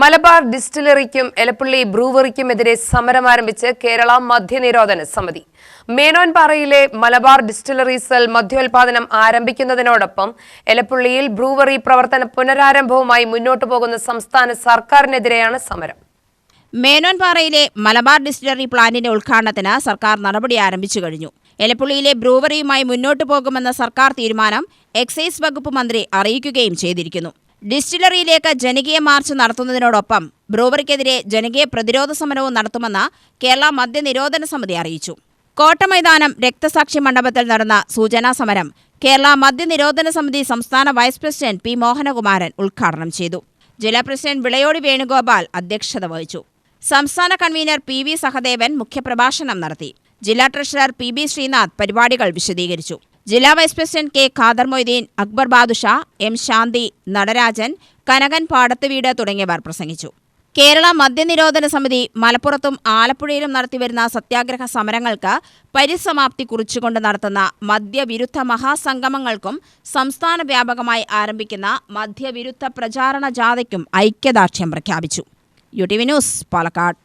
മലബാർ ഡിസ്റ്റിലറിക്കും എലപ്പുള്ളി ബ്രൂവറിക്കുമെതിരെ സമരം ആരംഭിച്ച് കേരള മദ്യനിരോധന സമിതി. മേനോൻപാറയിലെ മലബാർ ഡിസ്റ്റിലറി സെൽ മദ്യോൽപാദനം ആരംഭിക്കുന്നതിനോടൊപ്പം എലപ്പുള്ളിയിൽ ബ്രൂവറി പ്രവർത്തന പുനരാരംഭവുമായി മുന്നോട്ടു പോകുന്ന സംസ്ഥാന സർക്കാരിനെതിരെയാണ് സമരം. മേനോൻപാറയിലെ മലബാർ ഡിസ്റ്റിലറി പ്ലാന്റിന്റെ ഉദ്ഘാടനത്തിന് സർക്കാർ നടപടി ആരംഭിച്ചു കഴിഞ്ഞു. എലപ്പുള്ളിയിലെ ബ്രൂവറിയുമായി മുന്നോട്ടു പോകുമെന്ന സർക്കാർ തീരുമാനം എക്സൈസ് വകുപ്പ് മന്ത്രി അറിയിക്കുകയും ചെയ്തിരിക്കുന്നു. ഡിസ്റ്റിലറിയിലേക്ക് ജനകീയ മാർച്ച് നടത്തുന്നതിനോടൊപ്പം ബ്രൂവറിക്കെതിരെ ജനകീയ പ്രതിരോധ സമരവും നടത്തുമെന്ന് കേരള മദ്യനിരോധന സമിതി അറിയിച്ചു. കോട്ടമൈതാനം രക്തസാക്ഷി മണ്ഡപത്തിൽ നടന്ന സൂചനാ സമരം കേരള മദ്യനിരോധന സമിതി സംസ്ഥാന വൈസ് പ്രസിഡന്റ് പി മോഹനകുമാരൻ ഉദ്ഘാടനം ചെയ്തു. ജില്ലാ പ്രസിഡന്റ് വിളയോടി വേണുഗോപാൽ അധ്യക്ഷത വഹിച്ചു. സംസ്ഥാന കൺവീനർ പി വി സഹദേവൻ മുഖ്യപ്രഭാഷണം നടത്തി. ജില്ലാ ട്രഷറർ പി ബി ശ്രീനാഥ് പരിപാടികൾ വിശദീകരിച്ചു. ജില്ലാ vice president K Khader Moideen, Akbar Badusha, M Shanthi, Nadarajan, Kanakan Padathuveedu തുടങ്ങിയവർ പ്രസംഗിച്ചു. കേരള മദ്യനിരോധന സമിതി മലപ്പുറത്തും ആലപ്പുഴയിലും നടത്തിവരുന്ന സത്യാഗ്രഹ സമരങ്ങൾക്ക് പരിസമാപ്തി കുറിച്ചുകൊണ്ട് നടത്തുന്ന മദ്യവിരുദ്ധ മഹാസംഗമങ്ങൾക്കും സംസ്ഥാന വ്യാപകമായി ആരംഭിക്കുന്ന മദ്യവിരുദ്ധ പ്രചാരണ ജാഥയ്ക്കും ഐക്യദാർഢ്യം പ്രഖ്യാപിച്ചു. UTV news, Palakkad.